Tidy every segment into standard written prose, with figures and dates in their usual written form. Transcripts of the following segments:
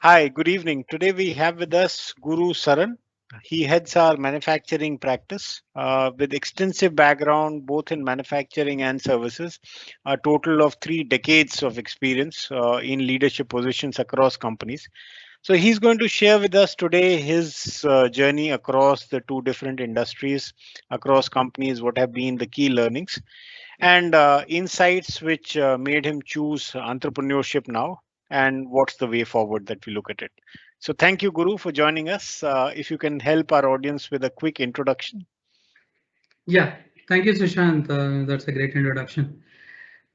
Hi, good evening. Today we have with us Guru Saran. He heads our manufacturing practice with extensive background both in manufacturing and services, a total of 3 decades of experience in leadership positions across companies. So he's going to share with us today his journey across the two different industries, across companies, what have been the key learnings and insights which made him choose entrepreneurship now, and what's the way forward that we look at it. So thank you, Guru, for joining us. If you can help our audience with a quick introduction. Yeah, thank you, Sushant. That's a great introduction.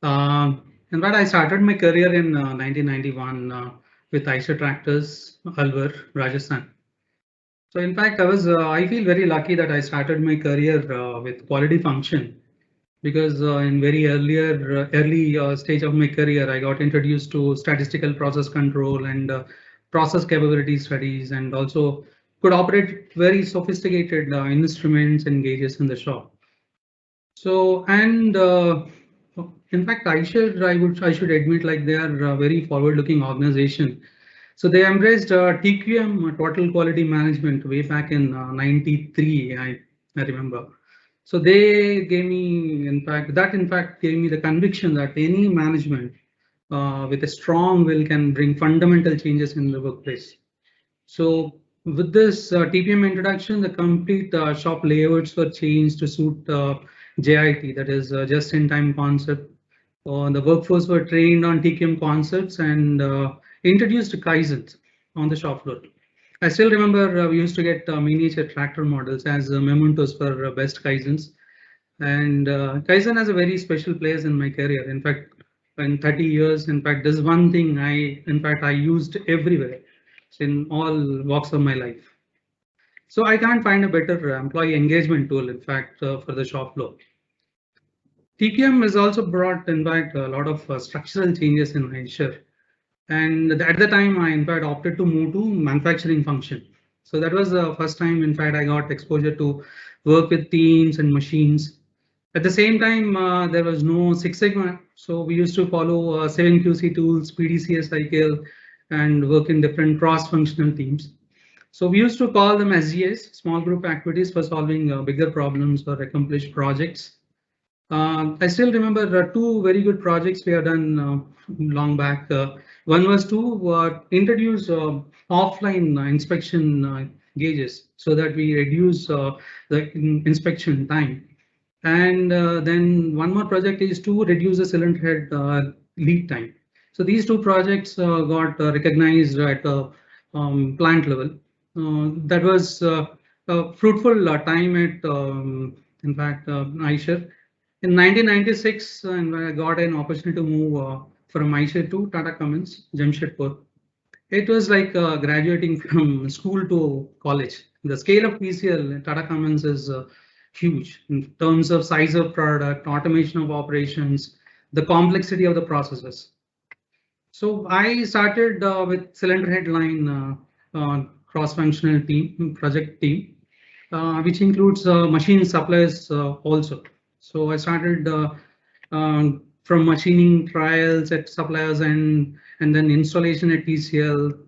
In fact, I started my career in 1991 with Eicher Tractors, Alwar, Rajasthan. So, in fact, I feel very lucky that I started my career with quality function because in very early stage of my career, I got introduced to statistical process control and process capability studies, and also could operate very sophisticated instruments and gauges in the shop. So, and in fact, I should admit, like they are a very forward-looking organization. So they embraced TQM, Total Quality Management, way back in '93. I remember. So they gave me, in fact gave me the conviction that any management with a strong will can bring fundamental changes in the workplace. So with this TPM introduction, the complete shop layouts were changed to suit JIT, that is just-in-time concept. The workforce were trained on TQM concepts and introduced Kaizens on the shop floor. I still remember we used to get miniature tractor models as mementos for best Kaizens. And Kaizen has a very special place in my career. In fact, in 30 years, in fact, this is one thing I used everywhere in all walks of my life. So I can't find a better employee engagement tool, in fact, for the shop floor. TQM has also brought, in fact, a lot of structural changes in Asia. And at the time, I, in fact, opted to move to manufacturing function. So that was the first time, in fact, I got exposure to work with teams and machines. At the same time, there was no Six Sigma. So we used to follow 7QC tools, PDCA cycle, and work in different cross-functional teams. So we used to call them SGAs, small group activities for solving bigger problems or accomplished projects. I still remember two very good projects we have done long back. One was to introduce offline inspection gauges so that we reduce the inspection time. And then one more project is to reduce the cylinder head lead time. So these two projects got recognized at plant level. That was a fruitful time at, in fact, Aisha. In 1996, and I got an opportunity to move from Mysore to Tata Cummins, Jamshedpur. It was like graduating from school to college. The scale of PCL, Tata Cummins is huge in terms of size of product, automation of operations, the complexity of the processes. So I started with cylinder head line cross-functional team, project team, which includes machine suppliers also. So I started from machining trials at suppliers and then installation at TCL.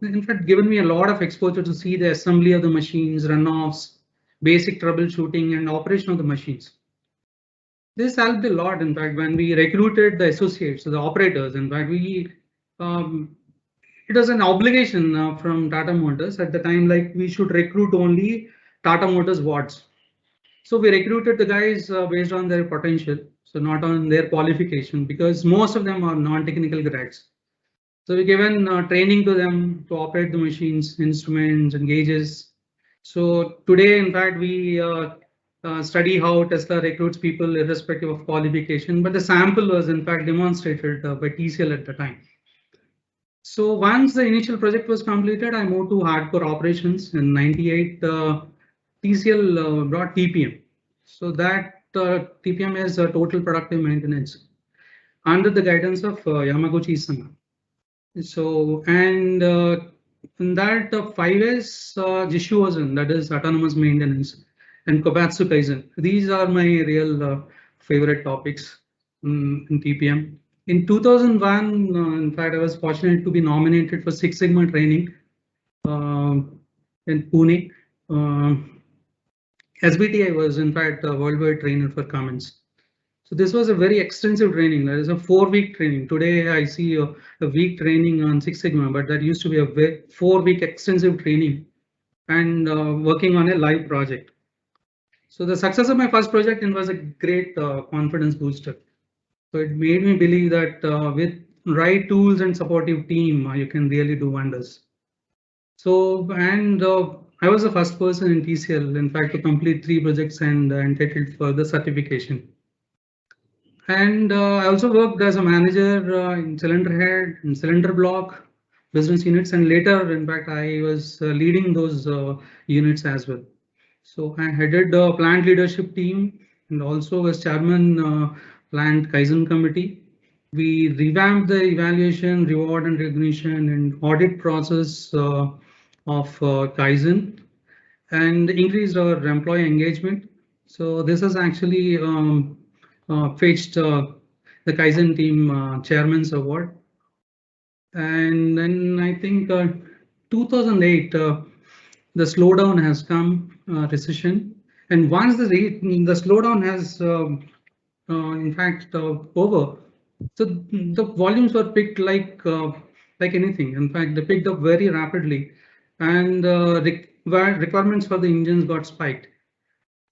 In fact, given me a lot of exposure to see the assembly of the machines, runoffs, basic troubleshooting, and operation of the machines. This helped a lot. In fact, when we recruited the associates, the operators, in fact, um, it was an obligation from Tata Motors at the time, like we should recruit only Tata Motors wards. So we recruited the guys based on their potential, so not on their qualification, because most of them are non-technical grads. So we given training to them to operate the machines, instruments, and gauges. So today, in fact, we study how Tesla recruits people irrespective of qualification, but the sample was in fact demonstrated by TCL at the time. So once the initial project was completed, I moved to hardcore operations in '98. TCL brought TPM. So that TPM is total productive maintenance under the guidance of Yamaguchi-sama. So and in that 5S Jishuozen, that is autonomous maintenance, and Kobatsu Kaizen. These are my real favorite topics in TPM. In 2001, in fact, I was fortunate to be nominated for Six Sigma training in Pune. SBTI was in fact a worldwide trainer for Cummins. So this was a very extensive training. That is a 4-week training. Today I see a week training on Six Sigma, but that used to be a 4-week extensive training and working on a live project. So the success of my first project was a great confidence booster. So it made me believe that with right tools and supportive team, you can really do wonders. So, and I was the first person in TCL, in fact, to complete 3 projects and entitled for the certification. And I also worked as a manager in cylinder head and cylinder block business units. And later, in fact, I was leading those units as well. So I headed the plant leadership team and also was chairman plant Kaizen committee. We revamped the evaluation, reward and recognition and audit process of Kaizen and increased our employee engagement. So this has actually fetched the Kaizen team chairman's award. And then I think 2008, the slowdown has come, recession. And once the slowdown has, in fact, over, so the volumes were picked like anything. In fact, they picked up very rapidly, and requirements for the engines got spiked.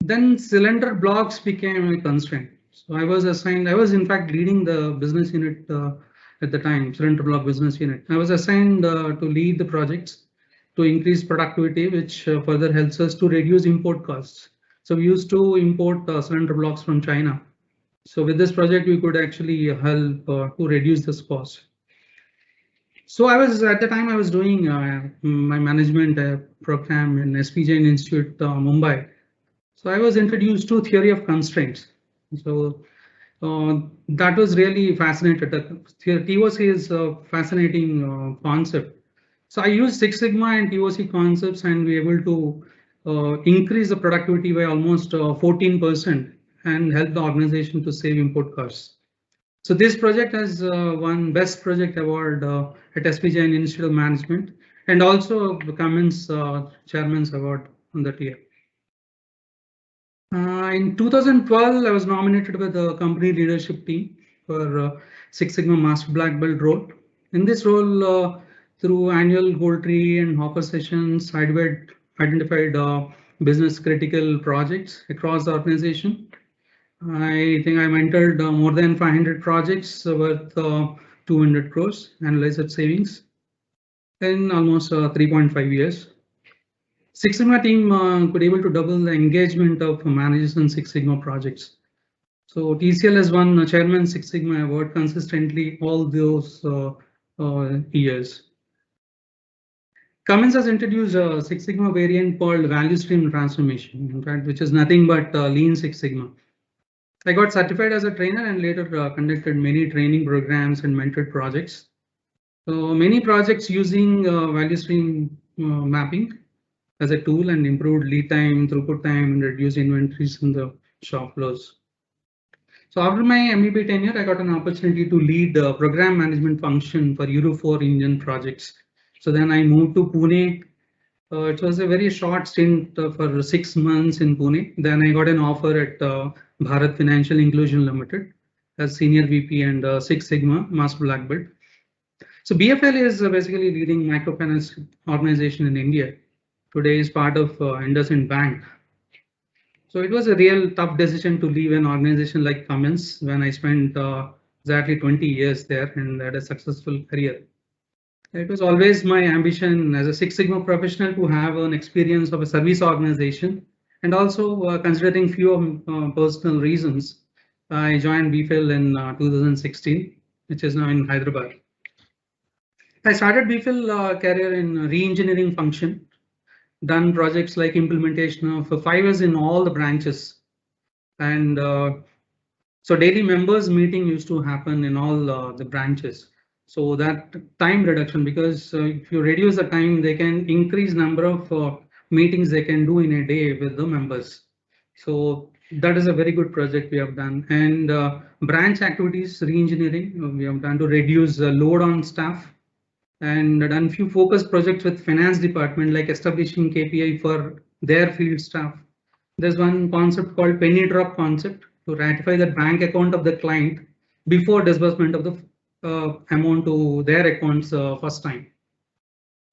Then cylinder blocks became a constraint. So I was assigned, I was in fact leading the business unit at the time, cylinder block business unit. I was assigned to lead the projects to increase productivity, which further helps us to reduce import costs. So we used to import cylinder blocks from China. So with this project, we could actually help to reduce this cost. So I was at the time I was doing my management program in SP Jain Institute, Mumbai. So I was introduced to theory of constraints. So that was really fascinating. TOC is a fascinating concept. So I used Six Sigma and TOC concepts and we were able to increase the productivity by almost 14% and help the organization to save input costs. So this project has won Best Project Award at SPJ and Institute of Management and also the Cummins Chairman's Award on that year. In 2012, I was nominated by the company leadership team for Six Sigma Master Black Belt role. In this role, through annual gold tree and hopper sessions, I identified business critical projects across the organization. I think I mentored more than 500 projects worth 200 crores annualized savings in almost 3.5 years. Six Sigma team could able to double the engagement of managers in Six Sigma projects. So TCL has won Chairman Six Sigma award consistently all those years. Cummins has introduced a Six Sigma variant called value stream transformation, in fact, which is nothing but Lean Six Sigma. I got certified as a trainer and later conducted many training programs and mentored projects. So many projects using value stream mapping as a tool and improved lead time, throughput time, and reduced inventories in the shop floors. So after my MBB tenure, I got an opportunity to lead the program management function for Euro 4 engine projects. So then I moved to Pune. It was a very short stint for 6 months in Pune. Then I got an offer at Bharat Financial Inclusion Limited as Senior VP and Six Sigma Master Black Belt. So BFL is basically leading microfinance organization in India. Today is part of IndusInd Bank. So it was a real tough decision to leave an organization like Cummins when I spent exactly 20 years there and had a successful career. It was always my ambition as a Six Sigma professional to have an experience of a service organization and also considering few personal reasons, I joined BFL in 2016, which is now in Hyderabad. I started BFL career in re-engineering function, done projects like implementation of 5 years in all the branches. And so daily members meeting used to happen in all the branches. So that time reduction, because if you reduce the time, they can increase number of meetings they can do in a day with the members. So That is a very good project we have done. And branch activities re-engineering we have done to reduce load on staff, and done few focus projects with finance department like establishing KPI for their field staff. There's one concept called penny drop concept to ratify the bank account of the client before disbursement of the amount to their accounts first time.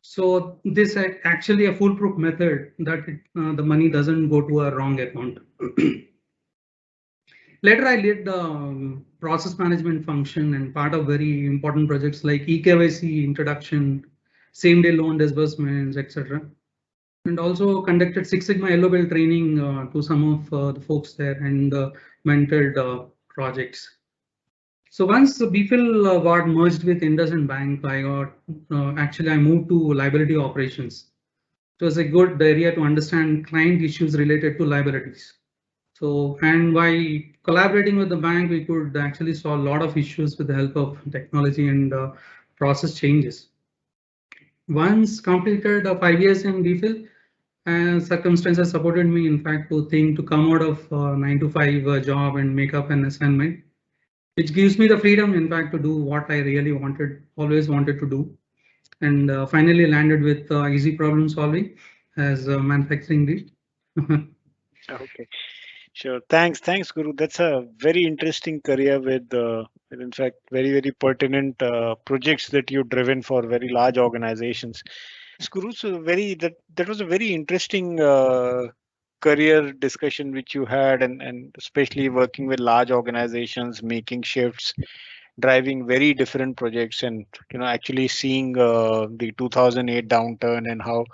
So this actually a foolproof method that the money doesn't go to a wrong account. Later, I led the process management function and part of very important projects like eKYC introduction, same day loan disbursements, etc. And also conducted Six Sigma Yellow Belt training to some of the folks there and mentored projects. So once the BFIL got merged with IndusInd Bank, I got actually I moved to liability operations. It was a good area to understand client issues related to liabilities. So, and by collaborating with the bank, we could actually solve a lot of issues with the help of technology and process changes. Once completed 5 years in BFIL, and circumstances supported me, in fact, to think to come out of 9 to 5 job and make up an assignment, which gives me the freedom, in fact, to do what I really wanted, always wanted to do. And finally landed with easy problem solving as manufacturing lead. Okay. Sure. Thanks, Guru. That's a very interesting career with in fact, very pertinent projects that you've driven for very large organizations. Guru. So that was a very interesting career discussion which you had, and especially working with large organizations, making shifts, driving very different projects, and actually seeing the 2008 downturn and how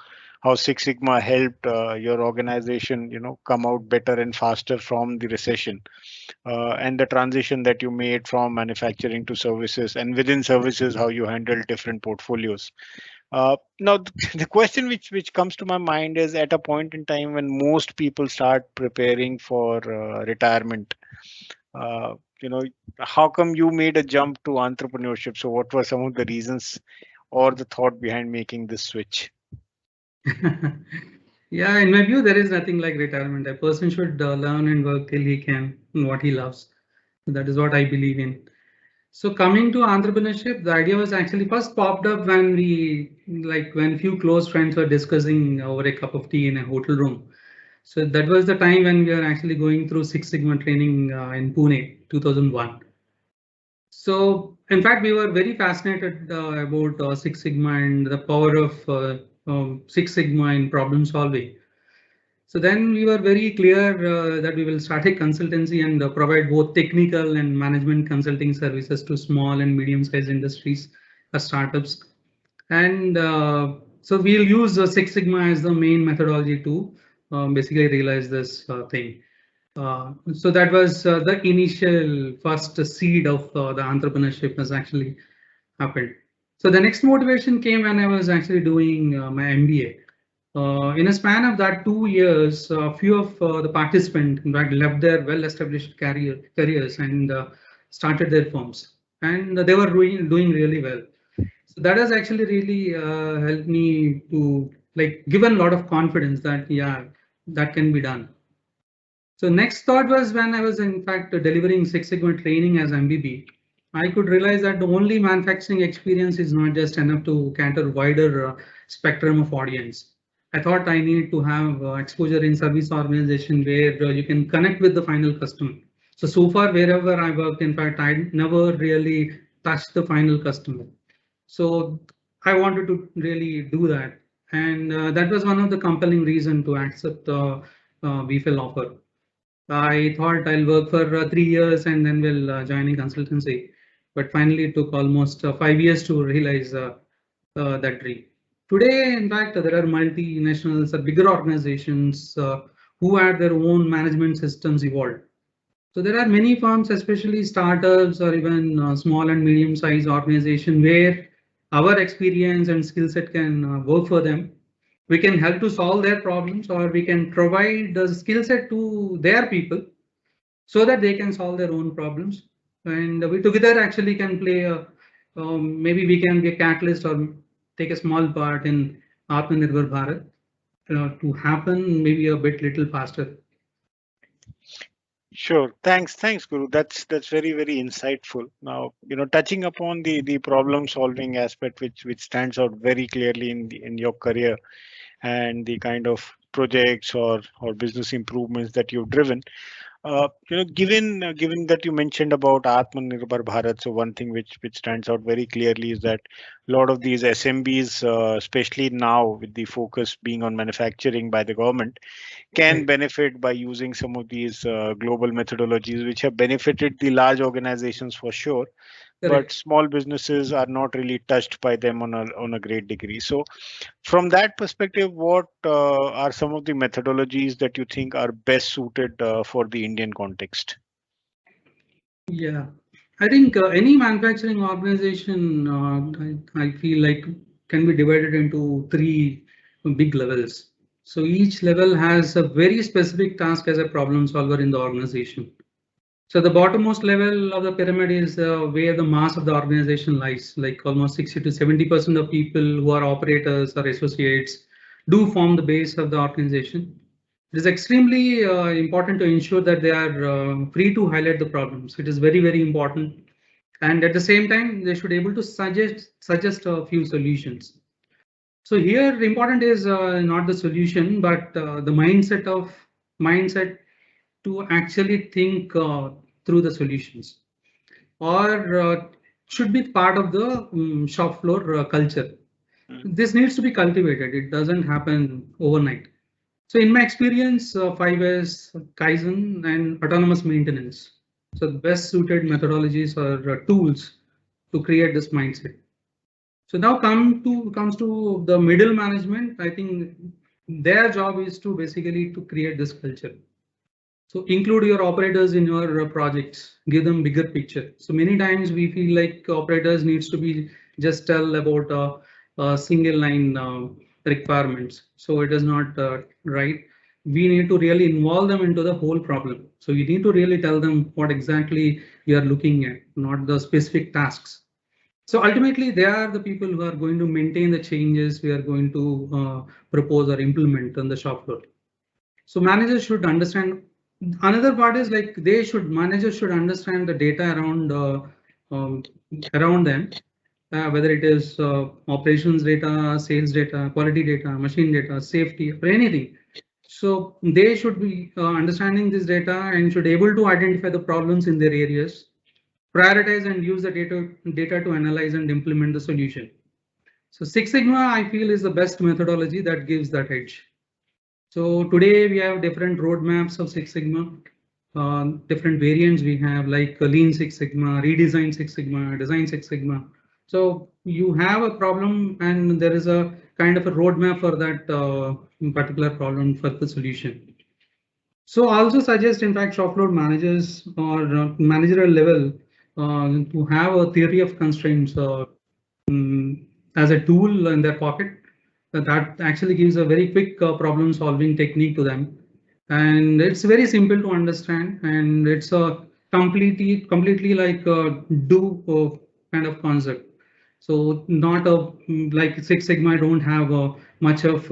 Six Sigma helped your organization come out better and faster from the recession, and the transition that you made from manufacturing to services, and within services how you handle different portfolios. Now, the question which comes to my mind is, at a point in time when most people start preparing for retirement, uh, you know, how come you made a jump to entrepreneurship? So, what were some of the reasons or the thought behind making this switch? Yeah, in my view, there is nothing like retirement. A person should learn and work till he can what he loves. That is what I believe in. So coming to entrepreneurship, the idea was actually first popped up when when few close friends were discussing over a cup of tea in a hotel room. So that was the time when we were actually going through Six Sigma training in Pune, 2001. So in fact, we were very fascinated about Six Sigma and the power of Six Sigma in problem solving. So then we were very clear that we will start a consultancy and provide both technical and management consulting services to small and medium-sized industries, startups. And so we'll use Six Sigma as the main methodology to basically realize this thing. So that was the initial first seed of the entrepreneurship has actually happened. So the next motivation came when I was actually doing my MBA. In a span of that 2 years, a few of the participants, in fact, left their well-established careers and started their firms, and they were doing really well. So that has actually really helped me to given a lot of confidence that yeah, that can be done. So next thought was when I was in fact delivering Six Sigma training as MBB, I could realize that the only manufacturing experience is not just enough to cater wider spectrum of audience. I thought I need to have exposure in service organization where you can connect with the final customer. So far wherever I worked, in fact, I never really touched the final customer. So I wanted to really do that, and that was one of the compelling reason to accept the BFL offer. I thought I'll work for 3 years and then we'll join in consultancy. But finally, it took almost 5 years to realize that dream. Today, in fact, there are multinationals, bigger organizations who had their own management systems evolved. So there are many firms, especially startups or even small and medium-sized organization where our experience and skill set can work for them. We can help to solve their problems, or we can provide the skill set to their people so that they can solve their own problems. And we together actually can play maybe we can be a catalyst or take a small part in Atmanirbhar Bharat to happen maybe a bit little faster. Sure. Thanks, Guru. That's very insightful. Now, touching upon the problem solving aspect, which stands out very clearly in your career and the kind of projects or business improvements that you've driven. Given that you mentioned about Atmanirbhar Bharat, so one thing which stands out very clearly is that a lot of these SMBs, especially now with the focus being on manufacturing by the government, can Right. benefit by using some of these global methodologies, which have benefited the large organizations for sure, but Correct. small businesses are not really touched by them on a great degree. So, from that perspective, what are some of the methodologies that you think are best suited for the Indian context? Yeah, I think any manufacturing organization, I feel like can be divided into three big levels. So each level has a very specific task as a problem solver in the organization. So the bottommost level of the pyramid is where the mass of the organization lies, like almost 60 to 70% of people who are operators or associates do form the base of the organization. It is extremely important to ensure that they are free to highlight the problems. It is very important, and at the same time, they should able to suggest a few solutions. So here, the important is not the solution, but the mindset to actually think through the solutions, or should be part of the shop floor culture. Mm. This needs to be cultivated. It doesn't happen overnight. So in my experience, 5S, Kaizen, and autonomous maintenance. So the best suited methodologies or tools to create this mindset. So now comes to the middle management. I think their job is to basically to create this culture. So include your operators in your projects, give them bigger picture. So many times we feel like operators needs to be just tell about a single line requirements. So it is not right. We need to really involve them into the whole problem. So you need to really tell them what exactly you are looking at, not the specific tasks. So ultimately, they are the people who are going to maintain the changes we are going to propose or implement on the shop floor. So managers should understand. Another part is like managers should understand the data um, around them, whether it is operations data, sales data, quality data, machine data, safety, or anything. So they should be understanding this data and should able to identify the problems in their areas, prioritize and use the data to analyze and implement the solution. So Six Sigma, I feel, is the best methodology that gives that edge. So today we have different roadmaps of Six Sigma, different variants we have like Lean Six Sigma, Redesign Six Sigma, Design Six Sigma. So you have a problem and there is a kind of a roadmap for that particular problem for the solution. So I also suggest, in fact, shop floor managers or managerial level to have a theory of constraints as a tool in their pocket. That actually gives a very quick problem solving technique to them. And it's very simple to understand. And it's a completely like a do kind of concept. So not a like Six Sigma don't have much of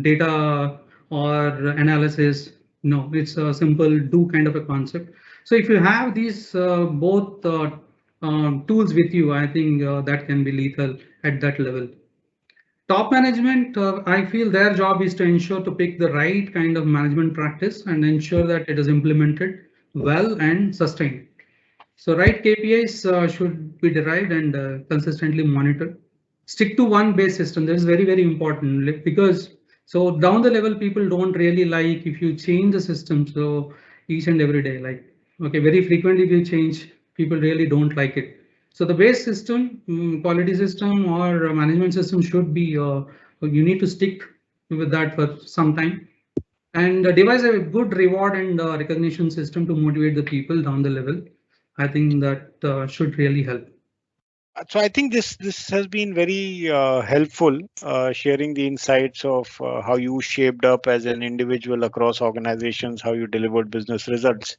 data or analysis. No, it's a simple do kind of a concept. So if you have these both tools with you, I think that can be lethal at that level. Top management, I feel their job is to ensure to pick the right kind of management practice and ensure that it is implemented well and sustained. So right KPIs should be derived and consistently monitored. Stick to one base system. That is very important because so down the level people don't really like if you change the system. So each and every day, like okay, very frequently if you change, people really don't like it. So the base system, quality system or management system should be you need to stick with that for some time and devise a good reward and recognition system to motivate the people down the level. I think that should really help. So I think this has been very helpful, sharing the insights of how you shaped up as an individual across organizations, how you delivered business results,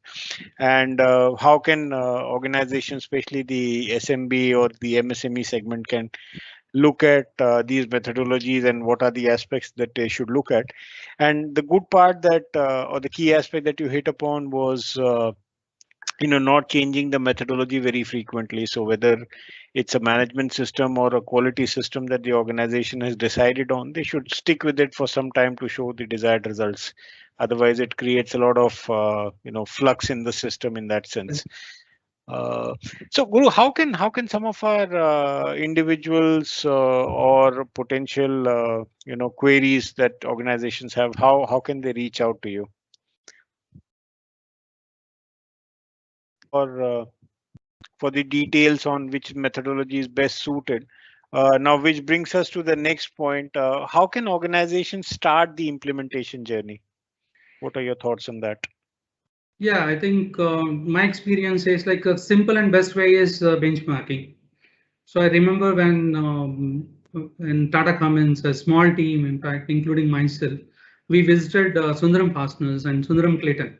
and how can organizations, especially the SMB or the MSME segment, can look at these methodologies and what are the aspects that they should look at. And the good part that, or the key aspect that you hit upon was, not changing the methodology very frequently. So whether it's a management system or a quality system that the organization has decided on, they should stick with it for some time to show the desired results. Otherwise it creates a lot of flux in the system in that sense. uh, so Guru, how can some of our individuals or potential queries that organizations have, how can they reach out to you or for the details on which methodology is best suited? Now, which brings us to the next point. How can organizations start the implementation journey? What are your thoughts on that? Yeah, I think my experience is like a simple and best way is benchmarking. So I remember when Tata Cummins, a small team, in fact, including myself, we visited Sundaram Partners and Sundaram Clayton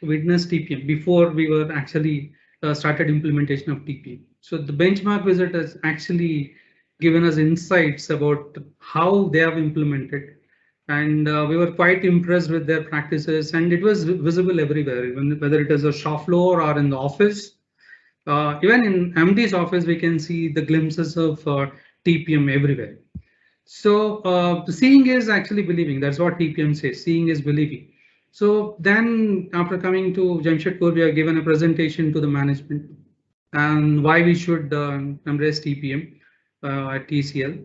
to witness TPM before we were actually started implementation of TPM. So the benchmark visit has actually given us insights about how they have implemented, and we were quite impressed with their practices, and it was visible everywhere, even whether it is a shop floor or in the office. Even in MD's office, we can see the glimpses of TPM everywhere. So seeing is actually believing. That's what TPM says. Seeing is believing. So then, after coming to Jamshedpur, we are given a presentation to the management and why we should embrace TPM at TCL.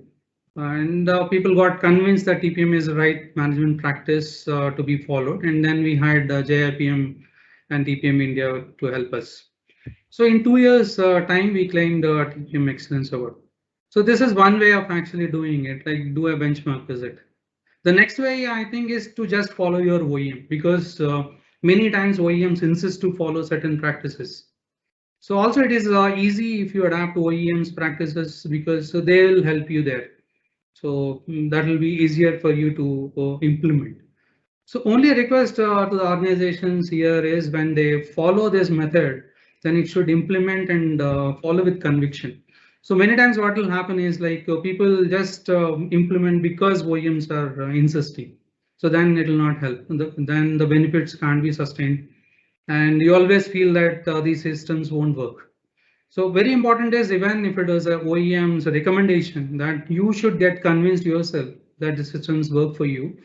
And people got convinced that TPM is the right management practice to be followed. And then we had JIPM and TPM India to help us. So in 2 years time, we claimed TPM Excellence Award. So this is one way of actually doing it, like do a benchmark visit. The next way I think is to just follow your OEM, because many times OEMs insist to follow certain practices. So also it is easy if you adapt OEMs practices, because they will help you there. So that will be easier for you to implement. So only a request to the organizations here is when they follow this method, then it should implement and follow with conviction. So many times what will happen is like people just implement because OEMs are insisting. So then it will not help. Then the benefits can't be sustained. And you always feel that these systems won't work. So very important is, even if it is a OEM's recommendation, that you should get convinced yourself that the systems work for you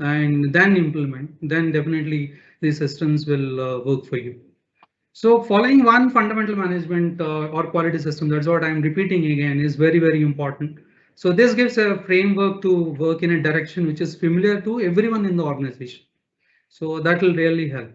and then implement, then definitely these systems will work for you. So following one fundamental management or quality system, that's what I'm repeating again, is very, very important. So this gives a framework to work in a direction which is familiar to everyone in the organization. So that will really help.